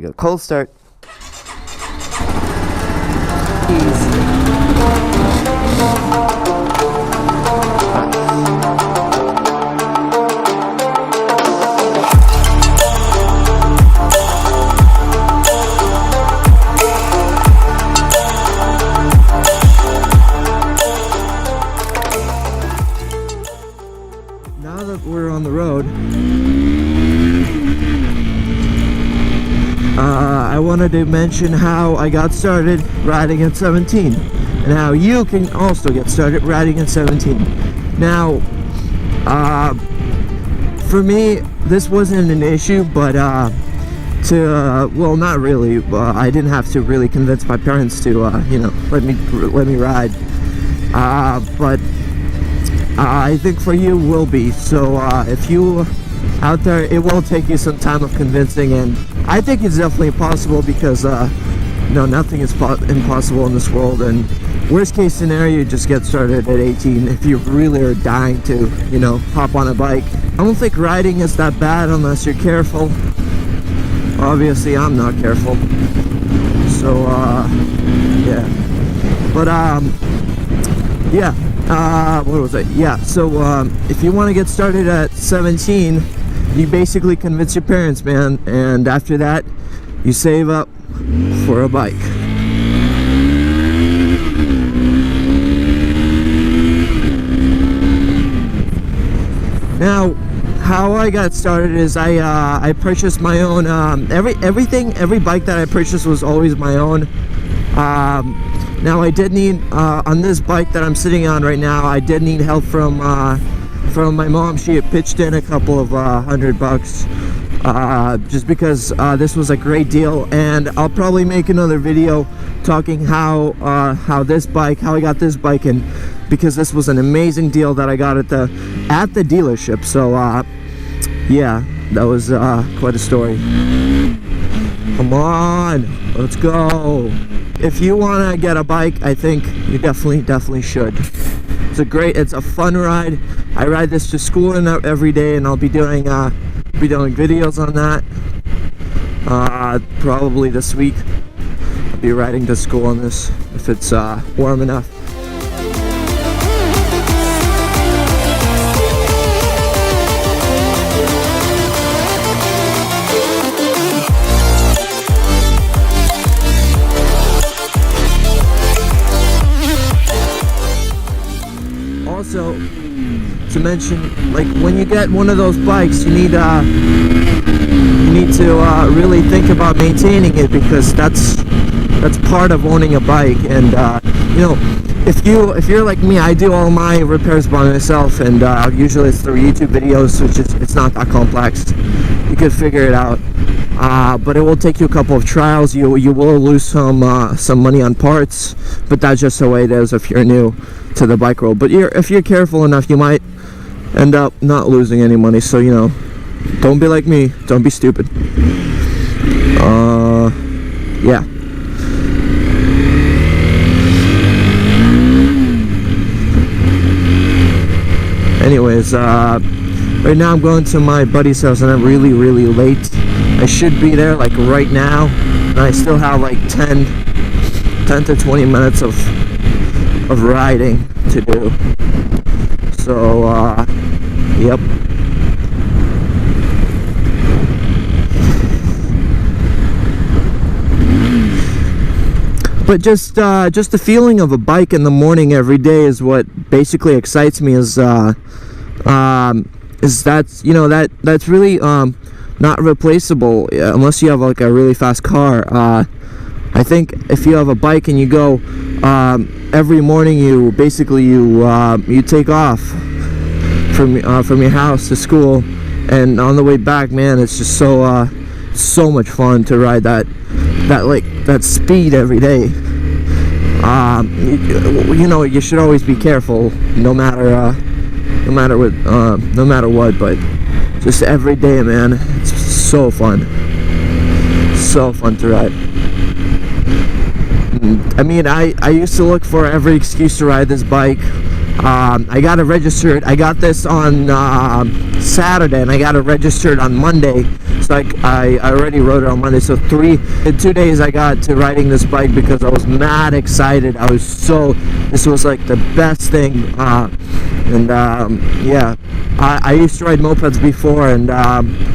We got a cold start. Now that we're on the road, I wanted to mention how I got started riding at 17 and how you can also get started riding at 17. Now, for me, this wasn't an issue, but well, not really. I didn't have to really convince my parents to, let me ride. But I think for you will be. So if you out there, it will take you some time of convincing, and I think it's definitely possible because nothing is impossible in this world. And worst case scenario, you just get started at 18 if you really are dying to, hop on a bike. I don't think riding is that bad unless you're careful. Obviously, I'm not careful. So yeah. But yeah. What was it? Yeah, so if you want to get started at 17, you basically convince your parents, man, and after that, you save up for a bike. Now, how I got started is I purchased my own, every bike that I purchased was always my own. Now I did need, on this bike that I'm sitting on right now, I did need help from my mom. She had pitched in a couple of $100, just because this was a great deal, and I'll probably make another video talking how I got this bike, and because this was an amazing deal that I got at the dealership. So yeah, that was quite a story. Come on, let's go. If you want to get a bike, I think you definitely should. It's a fun ride. I ride this to school every day, and I'll be doing videos on that. Probably this week. I'll be riding to school on this if it's warm enough. Also, to mention, like when you get one of those bikes, you need to really think about maintaining it, because that's part of owning a bike. And if you're like me, I do all my repairs by myself, and usually it's through YouTube videos, which it's not that complex. You could figure it out. But it will take you a couple of trials. You will lose some money on parts, but that's just the way it is if you're new to the bike world. But if you're careful enough, you might end up not losing any money. So don't be like me. Don't be stupid. Yeah. Anyways, right now I'm going to my buddy's house, and I'm really late. I should be there like right now, and I still have like 10 to 20 minutes of riding to do. So yep. But just the feeling of a bike in the morning every day is what basically excites me. That's really not replaceable unless you have like a really fast car. I think if you have a bike and you go every morning, you take off from your house to school, and on the way back, man, it's just so much fun to ride that speed every day. You should always be careful, no matter what, but just every day, man, it's so fun to ride. I mean, I used to look for every excuse to ride this bike. I got it registered. I got this on Saturday, and I got it registered on Monday. So I already rode it on Monday. So in 2 days I got to riding this bike because I was mad excited. This was like the best thing. Yeah, I used to ride mopeds before, and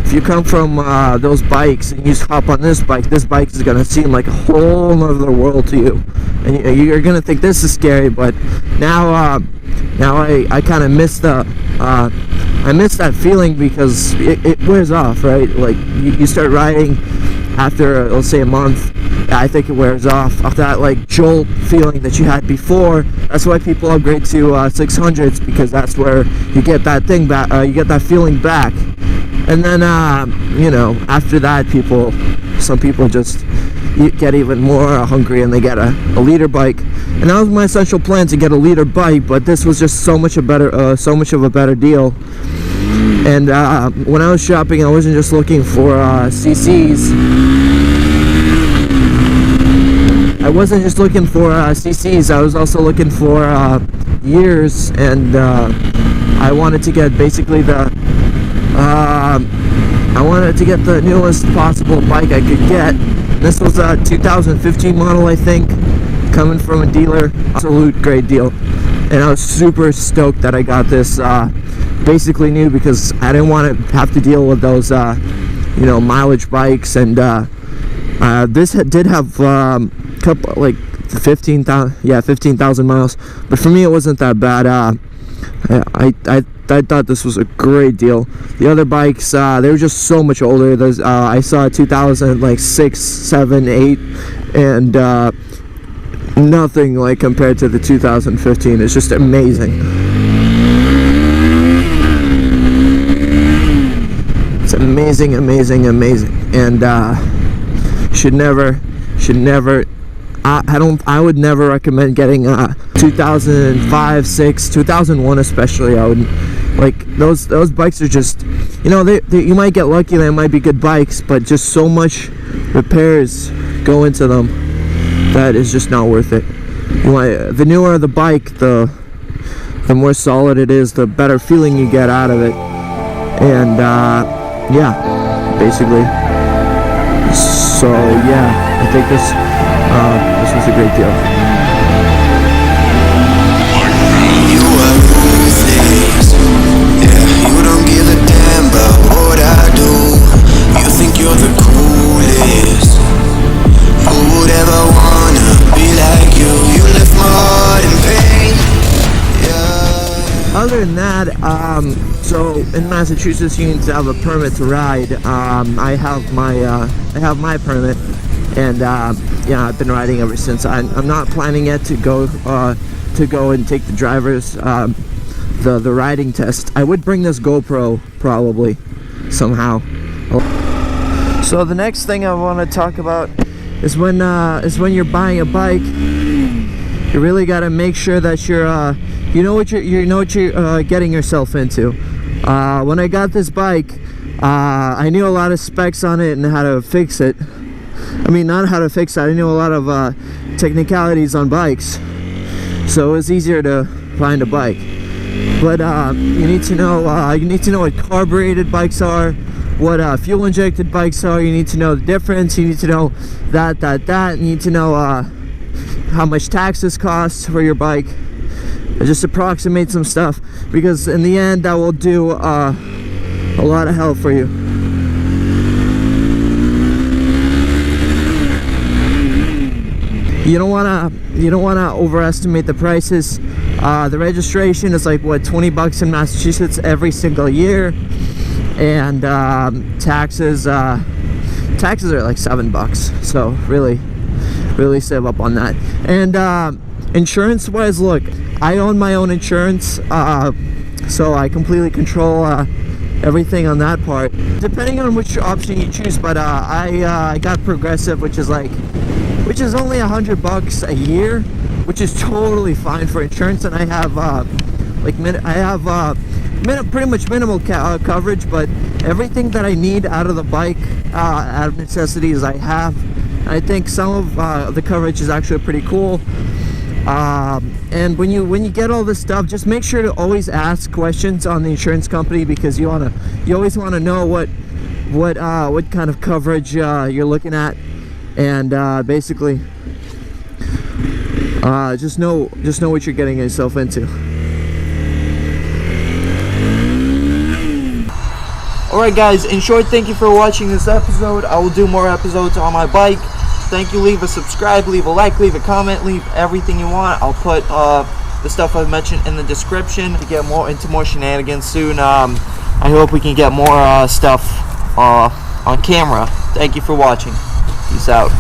if you come from those bikes and you just hop on this bike is gonna seem like a whole nother world to you, and you're gonna think this is scary. But now I kind of miss that feeling because it wears off, right? Like you start riding after, let's say, a month. I think it wears off that like jolt feeling that you had before. That's why people upgrade to 600s, because that's where you get that thing back, you get that feeling back. And then after that, some people just get even more hungry and they get a liter bike. And that was my essential plan, to get a liter bike, but this was just so much of a better deal. And when I was shopping, I wasn't just looking for CCs. I wasn't just looking for CCs. I was also looking for years, and I wanted to get basically the newest possible bike I could get. This was a 2015 model, I think, coming from a dealer. Absolute great deal, and I was super stoked that I got this basically new, because I didn't want to have to deal with those mileage bikes. And this did have couple, like 15,000 miles, but for me it wasn't that bad. I thought this was a great deal. The other bikes, they were just so much older. There's I saw 2006, 7, 8, and nothing like compared to the 2015. It's just amazing. It's amazing, and should never. I would never recommend getting 2005, 6, 2001 especially. I would like those bikes are just, you might get lucky, they might be good bikes, but just so much repairs go into them that is just not worth it. The newer the bike, the more solid it is, the better feeling you get out of it. And yeah, basically. So yeah, I think this was a great deal. You are ruthless. Yeah, you don't give a damn about what I do. You think you're the coolest. Who would ever wanna be like you? You left my heart in pain. Yeah. Other than that, so in Massachusetts you need to have a permit to ride. I have my permit, and yeah, I've been riding ever since. I'm not planning yet to go and take the driver's the riding test. I would bring this GoPro probably somehow. So the next thing I want to talk about is when you're buying a bike, you really got to make sure that you know what you're getting yourself into. When I got this bike, I knew a lot of specs on it and how to fix it. I mean, not how to fix it. I knew a lot of technicalities on bikes, so it was easier to find a bike. But you need to know what carbureted bikes are, what fuel injected bikes are. You need to know the difference. You need to know that. You need to know how much taxes cost for your bike. Just approximate some stuff, because in the end that will do a lot of help for you. You don't wanna overestimate the prices. The registration is like what, $20 in Massachusetts every single year, and taxes are like $7. So really save up on that. And insurance wise, look, I own my own insurance, so I completely control everything on that part, depending on which option you choose. But I got Progressive, which is only $100 a year, which is totally fine for insurance. And I have pretty much minimal coverage, but everything that I need out of the bike, out of necessities, I have. I think some of the coverage is actually pretty cool. And when you get all this stuff, just make sure to always ask questions on the insurance company, because you always want to know what kind of coverage you're looking at, and basically just know what you're getting yourself into. Alright guys, in short, thank you for watching this episode. I will do more episodes on my bike. Thank you. Leave a subscribe, leave a like, leave a comment, leave everything you want. I'll put the stuff I've mentioned in the description to get into more shenanigans soon. I hope we can get more stuff on camera. Thank you for watching. Peace out.